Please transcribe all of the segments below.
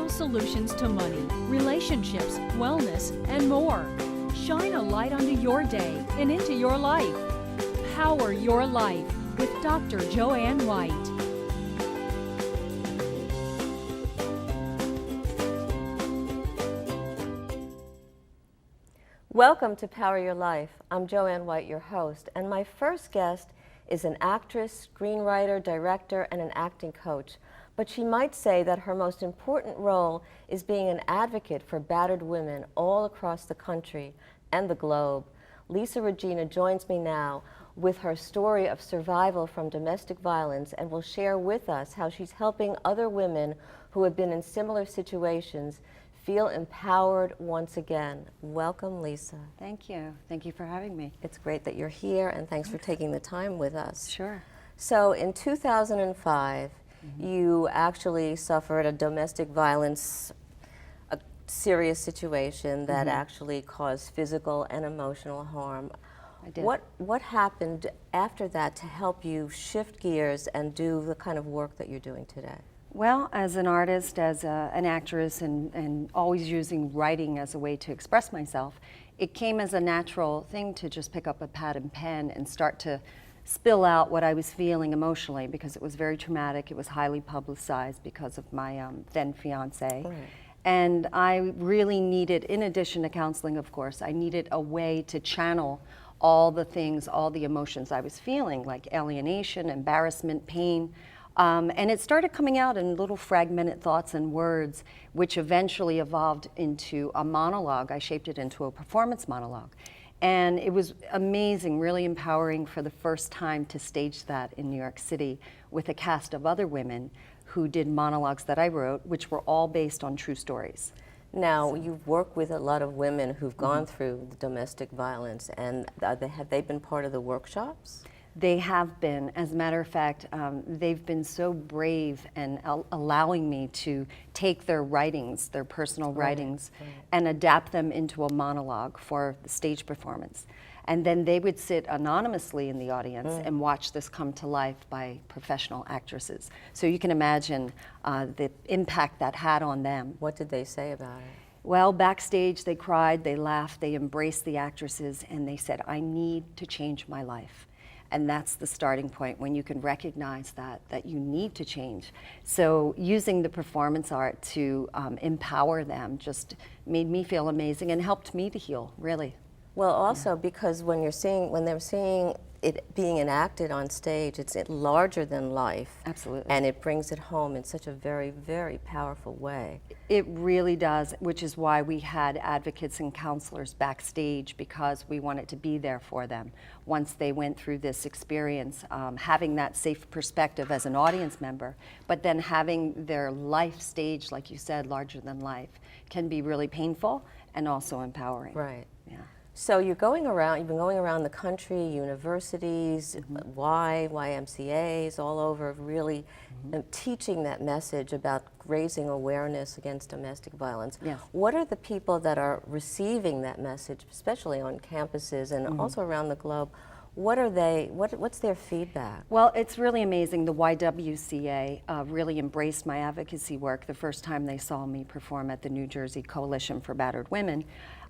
natural solutions to money, relationships, wellness, and more. Shine a light onto your day and into your life. Power Your Life with Dr. Joanne Wright. Welcome to Power Your Life. I'm Joanne Wright, your host, and my first guest is an actress, screenwriter, director, and an acting coach. But she might say that her most important role is being an advocate for battered women all across the country and the globe. Lisa Regina joins me now with her story of survival from domestic violence and will share with us how she's helping other women who have been in similar situations feel empowered once again. Welcome, Lisa. Thank you. Thank you for having me. It's great that you're here, and thanks for taking the time with us. Sure. So in 2005, you actually suffered a domestic violence, a serious situation that actually caused physical and emotional harm. I did. What happened after that to help you shift gears and do the kind of work that you're doing today? Well, as an artist, as an actress, and always using writing as a way to express myself, it came as a natural thing to just pick up a pad and pen and start to spill out what I was feeling emotionally, because it was very traumatic. It was highly publicized because of my then fiance. Right. And I really needed, in addition to counseling, of course, I needed a way to channel all the things, all the emotions I was feeling, like alienation, embarrassment, pain. And it started coming out in little fragmented thoughts and words, which eventually evolved into a monologue. I shaped it into a performance monologue. And it was amazing, really empowering for the first time to stage that in New York City with a cast of other women who did monologues that I wrote, which were all based on true stories. Now, you've worked with a lot of women who've gone through the domestic violence, and have they been part of the workshops? They have been. As a matter of fact, they've been so brave and allowing me to take their writings, their personal writings, and adapt them into a monologue for the stage performance. And then they would sit anonymously in the audience and watch this come to life by professional actresses. So you can imagine the impact that had on them. What did they say about it? Well, backstage they cried, they laughed, they embraced the actresses, and they said, "I need to change my life." And that's the starting point, when you can recognize that you need to change. So using the performance art to empower them just made me feel amazing and helped me to heal, really. Well, also because when they're seeing it being enacted on stage, it's larger than life. Absolutely. And it brings it home in such a very, very powerful way. It really does, which is why we had advocates and counselors backstage, because we wanted to be there for them once they went through this experience, having that safe perspective as an audience member, but then having their life stage, like you said, larger than life, can be really painful and also empowering. Right. Yeah. So you've been going around the country, universities, YMCAs, all over, really teaching that message about raising awareness against domestic violence. Yes. What are the people that are receiving that message, especially on campuses and also around the globe? What's their feedback? Well, it's really amazing. The YWCA really embraced my advocacy work the first time they saw me perform at the New Jersey Coalition for Battered Women.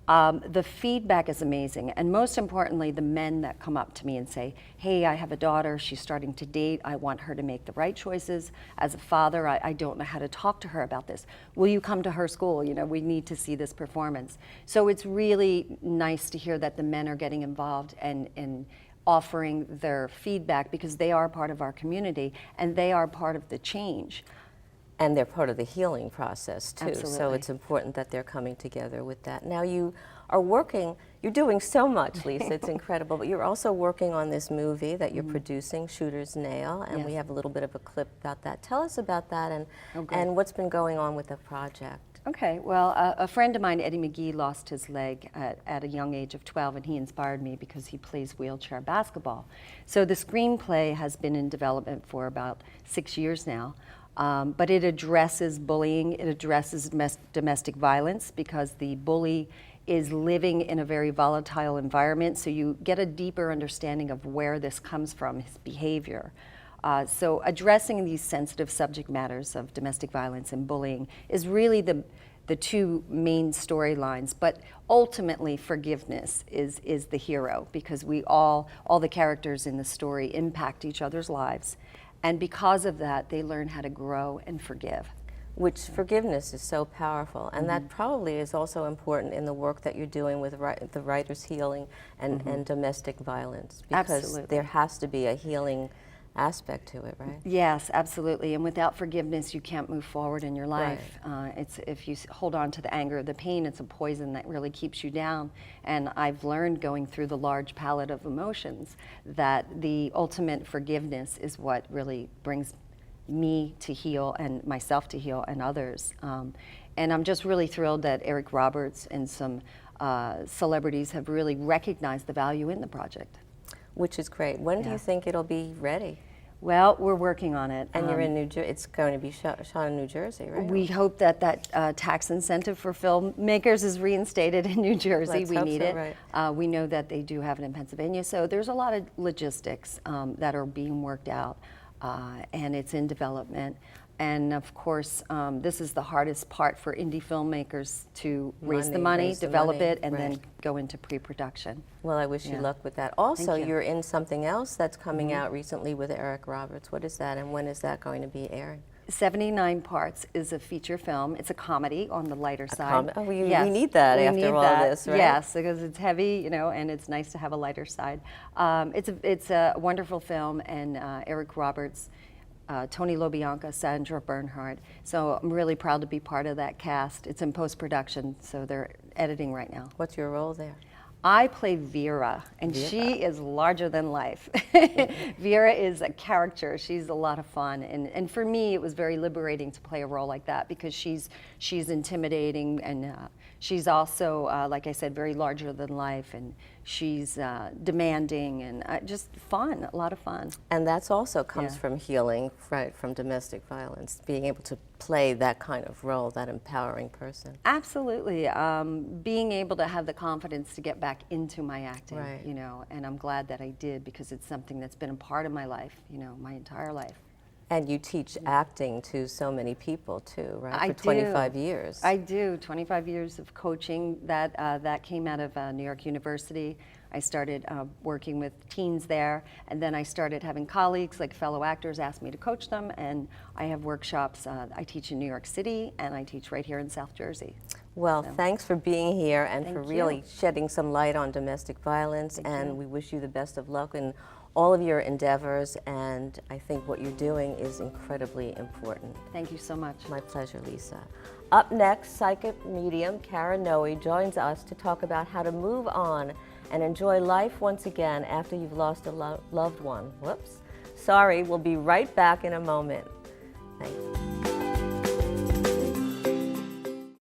The feedback is amazing, and most importantly, the men that come up to me and say, "Hey, I have a daughter, she's starting to date, I want her to make the right choices. As a father, I don't know how to talk to her about this. Will you come to her school? You know, we need to see this performance." So it's really nice to hear that the men are getting involved and offering their feedback, because they are part of our community and they are part of the change. And they're part of the healing process too. Absolutely. So it's important that they're coming together with that. Now you are working, you're doing so much, Lisa, it's incredible, but you're also working on this movie that you're producing, Shooter's Nail, and we have a little bit of a clip about that. Tell us about that and what's been going on with the project. Okay, well, a friend of mine, Eddie McGee, lost his leg at a young age of 12, and he inspired me because he plays wheelchair basketball. So the screenplay has been in development for about 6 years now. But it addresses bullying, it addresses domestic violence, because the bully is living in a very volatile environment, so you get a deeper understanding of where this comes from, his behavior. So addressing these sensitive subject matters of domestic violence and bullying is really the two main storylines, but ultimately forgiveness is the hero, because we all the characters in the story impact each other's lives, and because of that they learn how to grow and forgive. Which forgiveness is so powerful, and that probably is also important in the work that you're doing with the writer's healing and domestic violence, because Absolutely. there has to be a healing aspect to it, right? Yes, absolutely. And without forgiveness, you can't move forward in your life. It's if you hold on to the anger, the pain, it's a poison that really keeps you down. And I've learned going through the large palette of emotions that the ultimate forgiveness is what really brings me to heal and myself to heal and others. And I'm just really thrilled that Eric Roberts and some celebrities have really recognized the value in the project. Which is great. When do you think it'll be ready? Well, we're working on it. And you're in New Jersey. It's going to be shot in New Jersey, right? We hope that tax incentive for filmmakers is reinstated in New Jersey. Let's we hope need so, it. right. We know that they do have it in Pennsylvania. So there's a lot of logistics that are being worked out, and it's in development. And of course, this is the hardest part for indie filmmakers to raise the money, develop it, and then go into pre-production. Well, I wish you luck with that. Also, Thank you. you're in something else that's coming out recently with Eric Roberts. What is that, and when is that going to be airing? 79 Parts is a feature film. It's a comedy on the lighter side. Oh, we need that after all this, right? Yes, because it's heavy, you know, and it's nice to have a lighter side. It's a wonderful film, and Eric Roberts, Tony LoBianca, Sandra Bernhard. So I'm really proud to be part of that cast. It's in post-production, so they're editing right now. What's your role there? I play Vera, and she is larger than life. Vera is a character. She's a lot of fun, and for me, it was very liberating to play a role like that, because she's intimidating, and she's also, like I said, very larger than life, and she's demanding, and just fun, a lot of fun. And that's also comes from healing, right, from domestic violence, being able to play that kind of role, that empowering person. Absolutely. Being able to have the confidence to get back into my acting, Right. you know, and I'm glad that I did, because it's something that's been a part of my life, you know, my entire life. And you teach acting to so many people too, right? I For 25 years. I do. 25 years of coaching. That came out of New York University. I started working with teens there, and then I started having colleagues, like fellow actors, ask me to coach them, and I have workshops. I teach in New York City, and I teach right here in South Jersey. Well, thanks for being here and for Thank really you. shedding some light on domestic violence, Thank and you. we wish you the best of luck in all of your endeavors, and I think what you're doing is incredibly important. Thank you so much. My pleasure, Lisa. Up next, psychic medium Kara Noe joins us to talk about how to move on and enjoy life once again after you've lost a loved one. Whoops. Sorry, we'll be right back in a moment. Thanks.